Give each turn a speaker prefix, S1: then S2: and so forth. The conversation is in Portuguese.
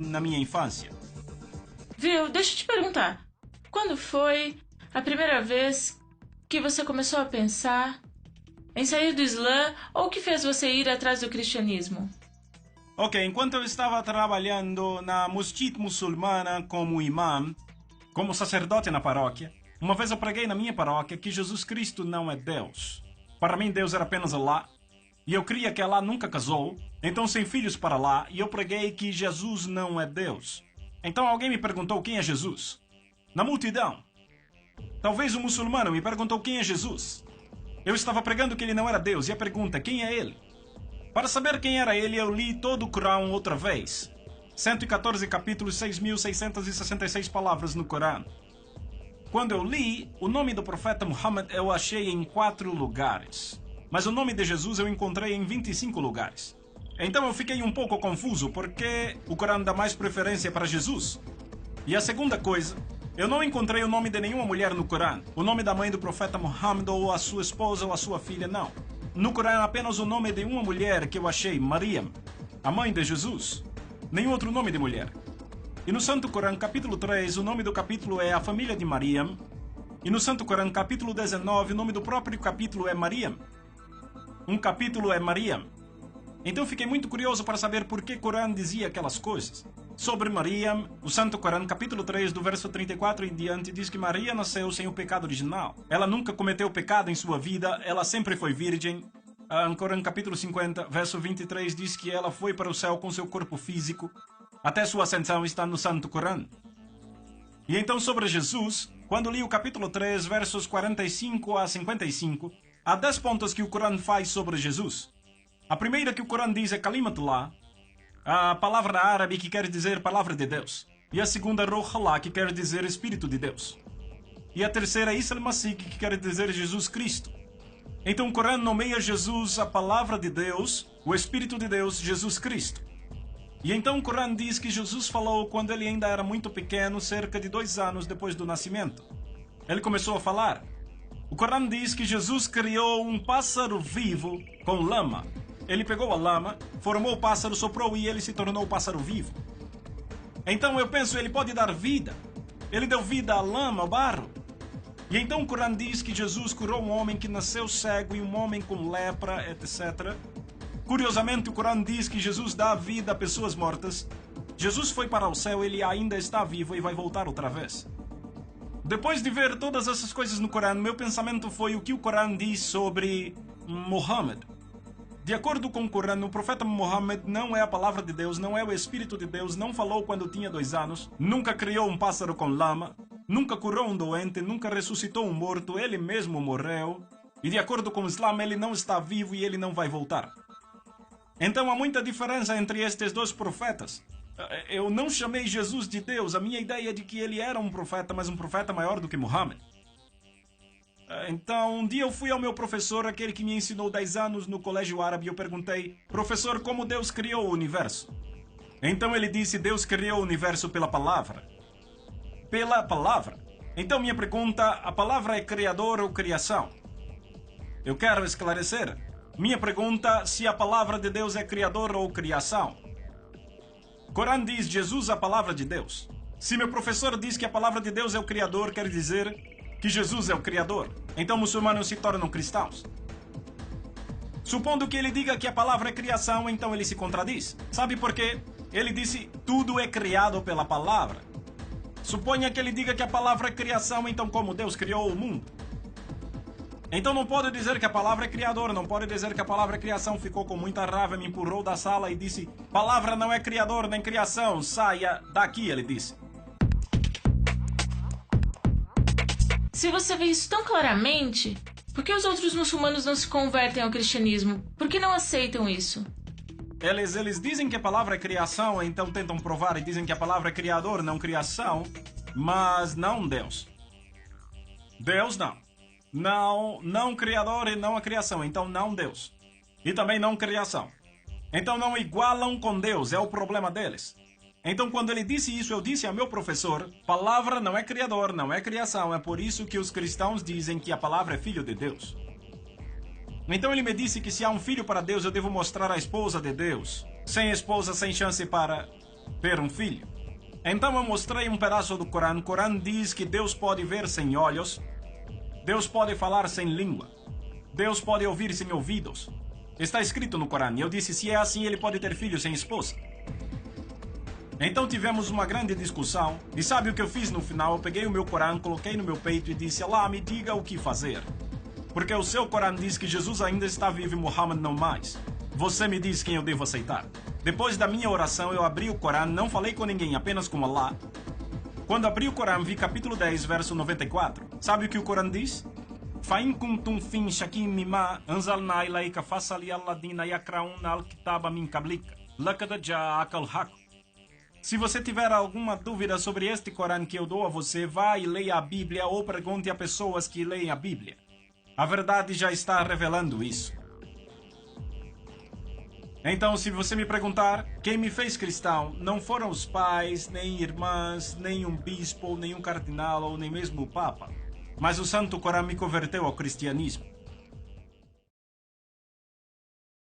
S1: na minha infância.
S2: Viu? Deixa eu te perguntar. Quando foi a primeira vez que você começou a pensar em sair do Islã ou que fez você ir atrás do cristianismo?
S1: Ok, enquanto eu estava trabalhando na Masjid muçulmana como imã, como sacerdote na paróquia, uma vez eu preguei na minha paróquia que Jesus Cristo não é Deus. Para mim, Deus era apenas Allah. E eu cria que Allah nunca casou, então sem filhos para Allah, e eu preguei que Jesus não é Deus. Então alguém me perguntou quem é Jesus. Na multidão. Talvez um muçulmano me perguntou quem é Jesus. Eu estava pregando que ele não era Deus, e a pergunta, quem é ele? Para saber quem era ele, eu li todo o Corão outra vez. 114 capítulos, 6.666 palavras no Corão. Quando eu li, o nome do profeta Muhammad eu achei em 4 lugares. Mas o nome de Jesus eu encontrei em 25 lugares. Então eu fiquei um pouco confuso porque o Corão dá mais preferência para Jesus. E a segunda coisa, eu não encontrei o nome de nenhuma mulher no Corão. O nome da mãe do profeta Muhammad ou a sua esposa ou a sua filha, não. No Corão apenas o nome de uma mulher que eu achei, Maryam, a mãe de Jesus. Nenhum outro nome de mulher. E no Santo Corão, capítulo 3, o nome do capítulo é a família de Maryam. E no Santo Corão, capítulo 19, o nome do próprio capítulo é Maryam. Um capítulo é Maryam. Então fiquei muito curioso para saber por que o Corão dizia aquelas coisas. Sobre Maryam, o Santo Corão, capítulo 3, do verso 34 em diante, diz que Maria nasceu sem o pecado original. Ela nunca cometeu pecado em sua vida, ela sempre foi virgem. No Corão, capítulo 50, verso 23, diz que ela foi para o céu com seu corpo físico. Até sua ascensão está no Santo Corão. E então sobre Jesus, quando li o capítulo 3, versos 45 a 55, há 10 pontos que o Corão faz sobre Jesus. A primeira que o Corão diz é Kalimatullah, a palavra árabe que quer dizer palavra de Deus. E a segunda Ruh Allah, que quer dizer Espírito de Deus. E a terceira Isa al-Masih, que quer dizer Jesus Cristo. Então o Corão nomeia Jesus a palavra de Deus, o Espírito de Deus, Jesus Cristo. E então o Corão diz que Jesus falou quando ele ainda era muito pequeno, cerca de 2 anos depois do nascimento. Ele começou a falar. O Corão diz que Jesus criou um pássaro vivo com lama. Ele pegou a lama, formou o pássaro, soprou e ele se tornou o pássaro vivo. Então eu penso, ele pode dar vida. Ele deu vida à lama, ao barro. E então o Corão diz que Jesus curou um homem que nasceu cego e um homem com lepra, etc. Curiosamente, o Corão diz que Jesus dá vida a pessoas mortas. Jesus foi para o céu, ele ainda está vivo e vai voltar outra vez. Depois de ver todas essas coisas no Corão, meu pensamento foi o que o Corão diz sobre Muhammad. De acordo com o Corão, o profeta Muhammad não é a palavra de Deus, não é o Espírito de Deus, não falou quando tinha 2 anos, nunca criou um pássaro com lama, nunca curou um doente, nunca ressuscitou um morto, ele mesmo morreu. E de acordo com o Islã, ele não está vivo e ele não vai voltar. Então há muita diferença entre estes 2 profetas. Eu não chamei Jesus de Deus, a minha ideia é de que ele era um profeta, mas um profeta maior do que Muhammad. Então, um dia eu fui ao meu professor, aquele que me ensinou 10 anos no colégio árabe, e eu perguntei, professor, como Deus criou o universo? Então ele disse, Deus criou o universo pela palavra. Pela palavra? Então minha pergunta, a palavra é criador ou criação? Eu quero esclarecer. Minha pergunta, se a palavra de Deus é criador ou criação? O Corão diz, Jesus é a palavra de Deus. Se meu professor diz que a palavra de Deus é o criador, quer dizer que Jesus é o criador. Então muçulmanos se tornam cristãos. Supondo que ele diga que a palavra é criação, então ele se contradiz. Sabe por quê? Ele disse, tudo é criado pela palavra. Suponha que ele diga que a palavra é criação, então como Deus criou o mundo? Então não pode dizer que a palavra é criador, não pode dizer que a palavra é criação. Ficou com muita raiva, me empurrou da sala e disse, palavra não é criador nem criação, saia daqui, ele disse.
S2: Se você vê isso tão claramente, por que os outros muçulmanos não se convertem ao cristianismo? Por que não aceitam isso?
S1: Eles dizem que a palavra é criação, então tentam provar e dizem que a palavra é criador, não criação, mas não Deus. Deus não. Não criador e não a criação, então não Deus. E também não criação. Então não igualam com Deus, é o problema deles. Então quando ele disse isso, eu disse ao meu professor, palavra não é criador, não é criação, é por isso que os cristãos dizem que a palavra é filho de Deus. Então ele me disse que se há um filho para Deus, eu devo mostrar a esposa de Deus. Sem esposa, sem chance para ter um filho. Então eu mostrei um pedaço do Corão. O Corão diz que Deus pode ver sem olhos, Deus pode falar sem língua, Deus pode ouvir sem ouvidos. Está escrito no Corão. E eu disse, se é assim, ele pode ter filho sem esposa. Então tivemos uma grande discussão. E sabe o que eu fiz no final? Eu peguei o meu Corão, coloquei no meu peito e disse, Allah, me diga o que fazer. Porque o seu Corão diz que Jesus ainda está vivo e Muhammad não mais. Você me diz quem eu devo aceitar. Depois da minha oração, eu abri o Corão, não falei com ninguém, apenas com Allah. Quando abri o Corão, vi capítulo 10, verso 94. Sabe o que o Corão diz? فَإِن كُنْتُمْ فِي شَكٍّ مِّمَّا أَنزَلْنَا إِلَيْكَ فَاسْأَلِ الَّذِينَ يَقْرَؤُونَ الْكِتَابَ مِن قَبْلِكَ لَقَدْ جَاءَكَ الْحَقُّ. Se você tiver alguma dúvida sobre este Corão que eu dou a você, vá e leia a Bíblia ou pergunte a pessoas que leem a Bíblia. A verdade já está revelando isso. Então, se você me perguntar, quem me fez cristão não foram os pais, nem irmãs, nem um bispo, nem um cardinal ou nem mesmo o Papa. Mas o Santo Corão me converteu ao cristianismo.